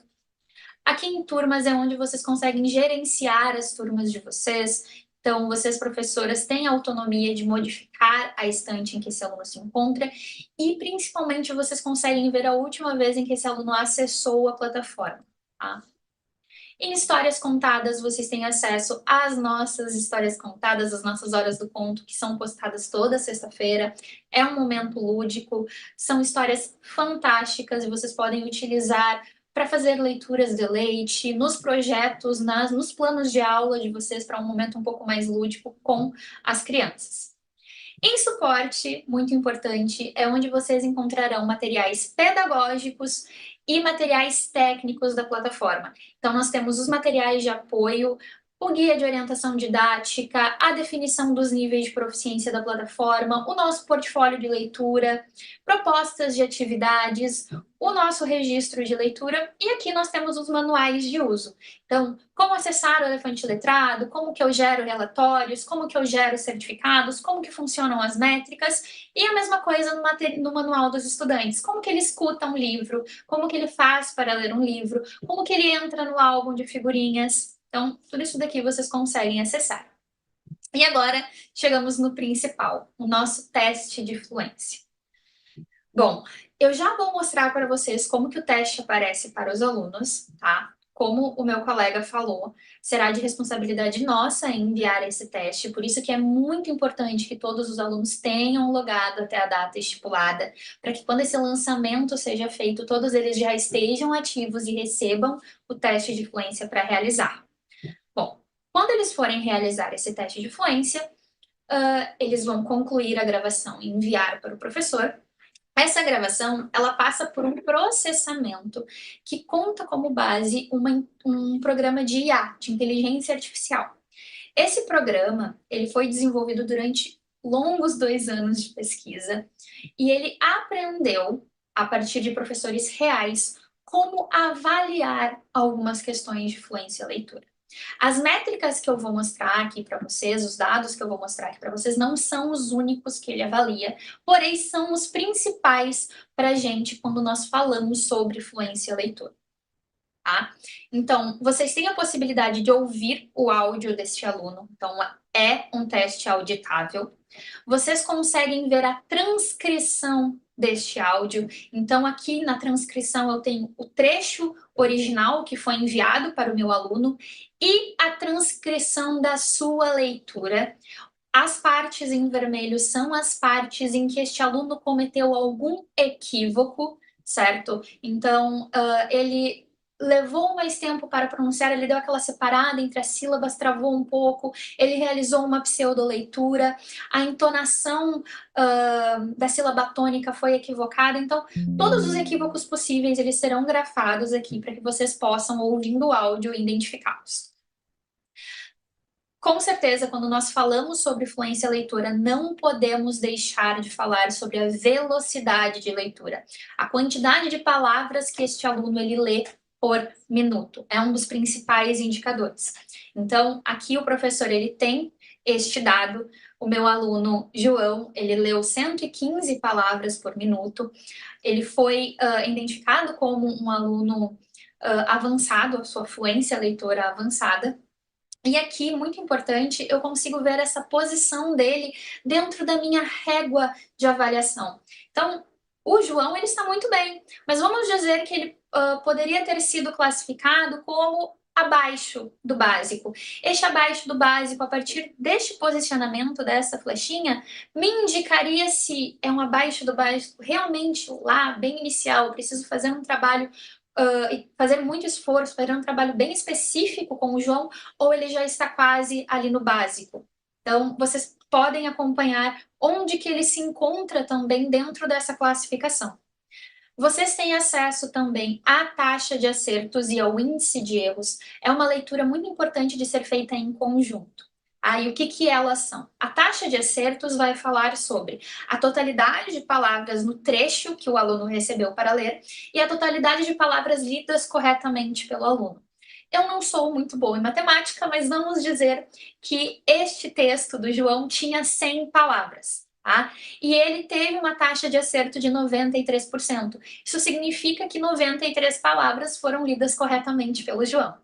Aqui em turmas é onde vocês conseguem gerenciar as turmas de vocês. Então, vocês, professoras, têm autonomia de modificar a estante em que esse aluno se encontra e, principalmente, vocês conseguem ver a última vez em que esse aluno acessou a plataforma, tá? Em histórias contadas, vocês têm acesso às nossas histórias contadas, às nossas horas do conto, que são postadas toda sexta-feira. É um momento lúdico, são histórias fantásticas e vocês podem utilizar para fazer leituras de leite, nos projetos, nos planos de aula de vocês, para um momento um pouco mais lúdico com as crianças. Em suporte, muito importante, é onde vocês encontrarão materiais pedagógicos e materiais técnicos da plataforma. Então, nós temos os materiais de apoio, o guia de orientação didática, a definição dos níveis de proficiência da plataforma, o nosso portfólio de leitura, propostas de atividades, o nosso registro de leitura, e aqui nós temos os manuais de uso. Então, como acessar o Elefante Letrado, como que eu gero relatórios, como que eu gero certificados, como que funcionam as métricas, e a mesma coisa no manual dos estudantes, como que ele escuta um livro, como que ele faz para ler um livro, como que ele entra no álbum de figurinhas. Então, tudo isso daqui vocês conseguem acessar. E agora, chegamos no principal, o nosso teste de fluência. Bom, eu já vou mostrar para vocês como que o teste aparece para os alunos, tá? Como o meu colega falou, será de responsabilidade nossa enviar esse teste, por isso que é muito importante que todos os alunos tenham logado até a data estipulada, para que quando esse lançamento seja feito, todos eles já estejam ativos e recebam o teste de fluência para realizar. Bom, quando eles forem realizar esse teste de fluência, eles vão concluir a gravação e enviar para o professor. Essa gravação, ela passa por um processamento que conta como base um programa de IA, de inteligência artificial. Esse programa, ele foi desenvolvido durante longos 2 anos de pesquisa e ele aprendeu, a partir de professores reais, como avaliar algumas questões de fluência e leitura. As métricas que eu vou mostrar aqui para vocês, os dados que eu vou mostrar aqui para vocês, não são os únicos que ele avalia, porém são os principais para a gente quando nós falamos sobre fluência e leitura. Tá? Então, vocês têm a possibilidade de ouvir o áudio deste aluno, então é um teste auditável. Vocês conseguem ver a transcrição deste áudio, então aqui na transcrição eu tenho o trecho original que foi enviado para o meu aluno e a transcrição da sua leitura. As partes em vermelho são as partes em que este aluno cometeu algum equívoco, certo? Então, ele levou mais tempo para pronunciar, ele deu aquela separada entre as sílabas, travou um pouco, ele realizou uma pseudoleitura, a entonação da sílaba tônica foi equivocada, então todos os equívocos possíveis eles serão grafados aqui para que vocês possam, ouvindo o áudio, identificá-los. Com certeza, quando nós falamos sobre fluência e leitura, não podemos deixar de falar sobre a velocidade de leitura. A quantidade de palavras que este aluno ele lê por minuto. É um dos principais indicadores. Então, aqui o professor ele tem este dado. O meu aluno, João, ele leu 115 palavras por minuto. Ele foi identificado como um aluno avançado, a sua fluência leitora avançada. E aqui, muito importante, eu consigo ver essa posição dele dentro da minha régua de avaliação. Então, o João, ele está muito bem, mas vamos dizer que ele poderia ter sido classificado como abaixo do básico. Este abaixo do básico, a partir deste posicionamento dessa flechinha, me indicaria se é um abaixo do básico realmente lá, bem inicial, eu preciso fazer um trabalho e fazer muito esforço, fazer um trabalho bem específico com o João, ou ele já está quase ali no básico. Então, vocês podem acompanhar onde que ele se encontra também dentro dessa classificação. Vocês têm acesso também à taxa de acertos e ao índice de erros. É uma leitura muito importante de ser feita em conjunto. E o que elas são? A taxa de acertos vai falar sobre a totalidade de palavras no trecho que o aluno recebeu para ler e a totalidade de palavras lidas corretamente pelo aluno. Eu não sou muito boa em matemática, mas vamos dizer que este texto do João tinha 100 palavras. tá? E ele teve uma taxa de acerto de 93%. Isso significa que 93 palavras foram lidas corretamente pelo João.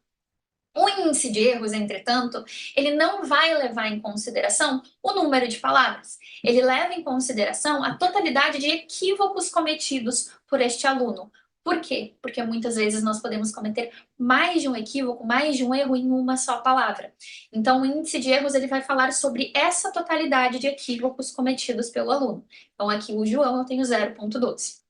O índice de erros, entretanto, ele não vai levar em consideração o número de palavras. Ele leva em consideração a totalidade de equívocos cometidos por este aluno. Por quê? Porque muitas vezes nós podemos cometer mais de um equívoco, mais de um erro em uma só palavra. Então, o índice de erros ele vai falar sobre essa totalidade de equívocos cometidos pelo aluno. Então, aqui o João eu tenho 0,12.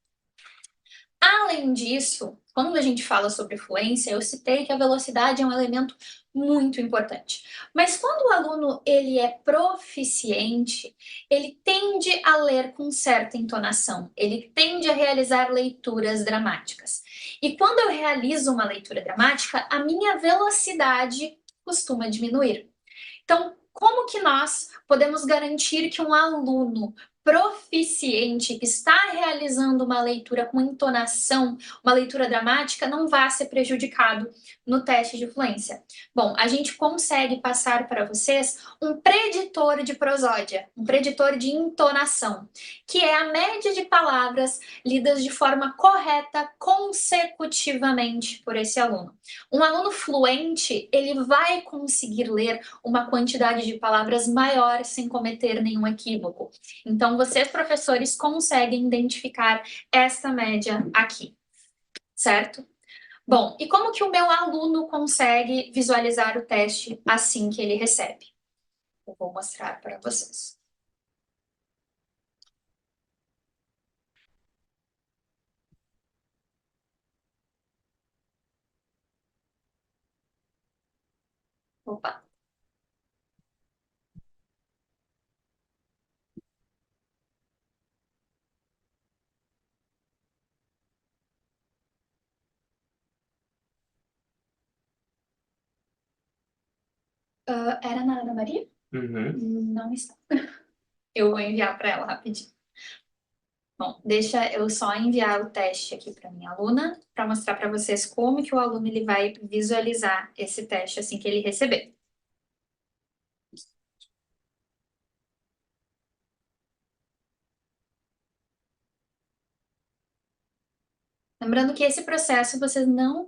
Além disso, quando a gente fala sobre fluência, eu citei que a velocidade é um elemento muito importante. Mas quando o aluno ele é proficiente, ele tende a ler com certa entonação, ele tende a realizar leituras dramáticas. E quando eu realizo uma leitura dramática, a minha velocidade costuma diminuir. Então, como que nós podemos garantir que um aluno proficiente que está realizando uma leitura com entonação, uma leitura dramática, não vá ser prejudicado no teste de fluência? Bom, a gente consegue passar para vocês um preditor de prosódia, um preditor de entonação, que é a média de palavras lidas de forma correta consecutivamente por esse aluno. Um aluno fluente, ele vai conseguir ler uma quantidade de palavras maior sem cometer nenhum equívoco. Então, vocês, professores, conseguem identificar essa média aqui, certo? Bom, e como que o meu aluno consegue visualizar o teste assim que ele recebe? Eu vou mostrar para vocês. Opa. Era na Ana Maria? Não está. Eu vou enviar para ela rapidinho. Bom, deixa eu só enviar o teste aqui para minha aluna, para mostrar para vocês como que o aluno ele vai visualizar esse teste assim que ele receber. Lembrando que esse processo vocês não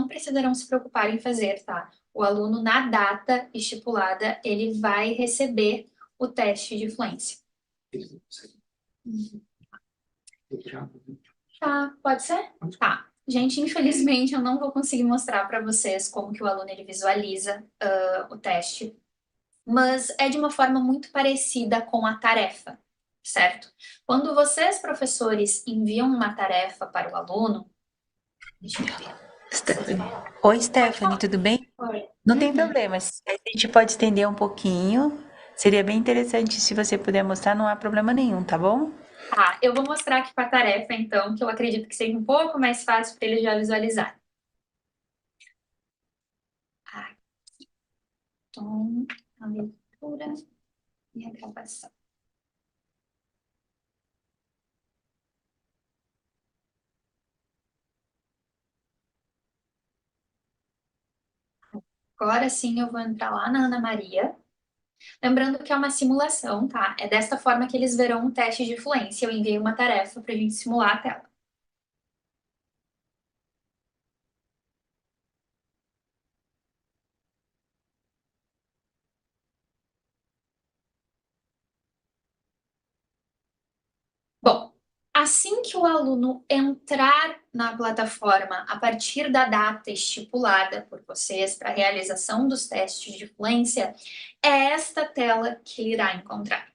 precisarão se preocupar em fazer, tá? O aluno, na data estipulada, ele vai receber o teste de fluência. Tá, pode ser? Tá. Gente, infelizmente eu não vou conseguir mostrar para vocês como que o aluno ele visualiza o teste, mas é de uma forma muito parecida com a tarefa, certo? Quando vocês, professores, enviam uma tarefa para o aluno, deixa eu ver. Stephanie. Oi, Stephanie, tudo bem? Oi. Não tem problema, a gente pode estender um pouquinho. Seria bem interessante se você puder mostrar, não há problema nenhum, tá bom? Tá, eu vou mostrar aqui com a tarefa, então, que eu acredito que seja um pouco mais fácil para ele já visualizar. Aqui. Tom, a leitura e a gravação. Agora sim eu vou entrar lá na Ana Maria. Lembrando que é uma simulação, tá? É desta forma que eles verão um teste de fluência. Eu enviei uma tarefa para a gente simular a tela. Bom, assim que o aluno entrar na plataforma a partir da data estipulada por vocês para a realização dos testes de fluência, é esta tela que ele irá encontrar.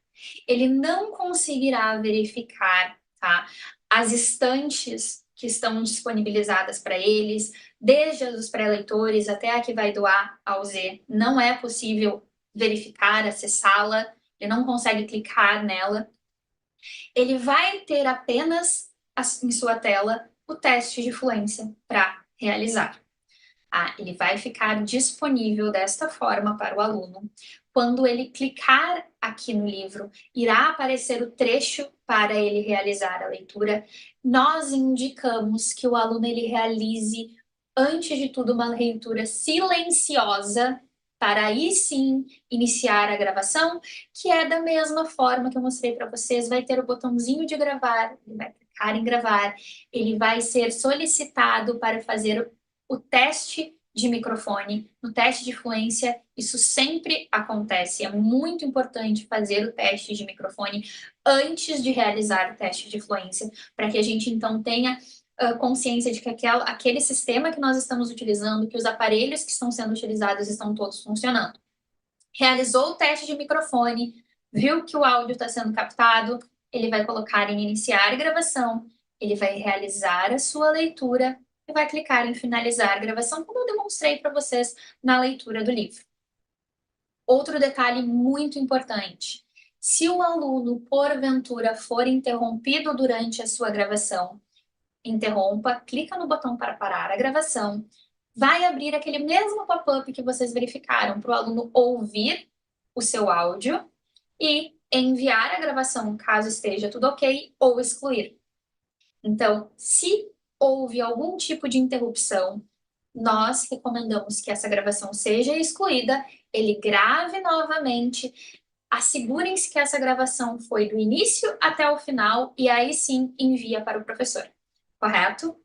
Ele não conseguirá verificar, tá, as estantes que estão disponibilizadas para eles, desde os pré-leitores até a que vai do A ao Z. Não é possível verificar, acessá-la, ele não consegue clicar nela. Ele vai ter apenas em sua tela o teste de fluência para realizar. Ele vai ficar disponível desta forma para o aluno. Quando ele clicar aqui no livro, irá aparecer o trecho para ele realizar a leitura. Nós indicamos que o aluno ele realize, antes de tudo, uma leitura silenciosa para aí sim iniciar a gravação, que é da mesma forma que eu mostrei para vocês, vai ter o botãozinho de gravar, ele vai clicar em gravar, ele vai ser solicitado para fazer o teste de microfone. No teste de fluência, isso sempre acontece, é muito importante fazer o teste de microfone antes de realizar o teste de fluência, para que a gente então tenha consciência de que aquele sistema que nós estamos utilizando, que os aparelhos que estão sendo utilizados estão todos funcionando. Realizou o teste de microfone, viu que o áudio está sendo captado, ele vai colocar em iniciar gravação, ele vai realizar a sua leitura e vai clicar em finalizar a gravação, como eu demonstrei para vocês na leitura do livro. Outro detalhe muito importante: se o aluno, porventura, for interrompido durante a sua gravação, interrompa, clica no botão para parar a gravação, vai abrir aquele mesmo pop-up que vocês verificaram para o aluno ouvir o seu áudio e enviar a gravação caso esteja tudo ok ou excluir. Então, se houve algum tipo de interrupção, nós recomendamos que essa gravação seja excluída, ele grave novamente, assegurem-se que essa gravação foi do início até o final e aí sim envia para o professor. Correto?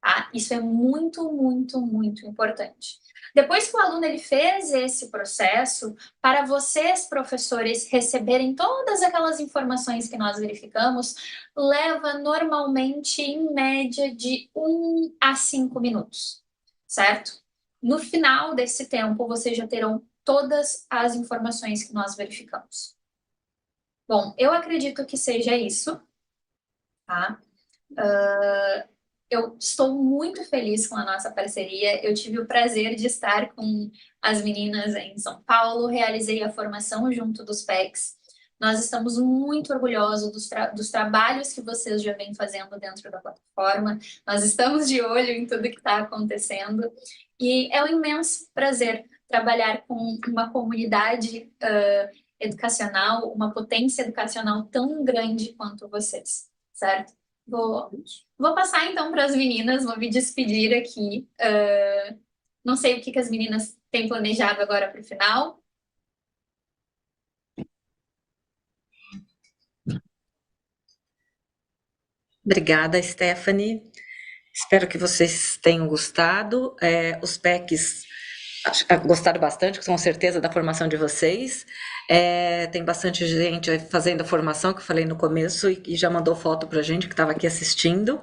Tá? Isso é muito, muito, muito importante. Depois que o aluno ele fez esse processo, para vocês, professores, receberem todas aquelas informações que nós verificamos, leva normalmente, em média, de 1 a 5 minutos, certo? No final desse tempo, vocês já terão todas as informações que nós verificamos. Bom, eu acredito que seja isso, tá? Eu estou muito feliz com a nossa parceria. Eu tive o prazer de estar com as meninas em São Paulo, realizei a formação junto dos PECs. Nós estamos muito orgulhosos dos trabalhos que vocês já vêm fazendo dentro da plataforma. Nós estamos de olho em tudo que está acontecendo. E é um imenso prazer trabalhar com uma comunidade educacional, uma potência educacional tão grande quanto vocês, certo? Vou passar então para as meninas, vou me despedir aqui. Não sei o que as meninas têm planejado agora para o final. Obrigada, Stephanie. Espero que vocês tenham gostado. Os PECs gostaram bastante, com certeza, da formação de vocês. Tem bastante gente fazendo a formação, que eu falei no começo, e já mandou foto para a gente, que estava aqui assistindo.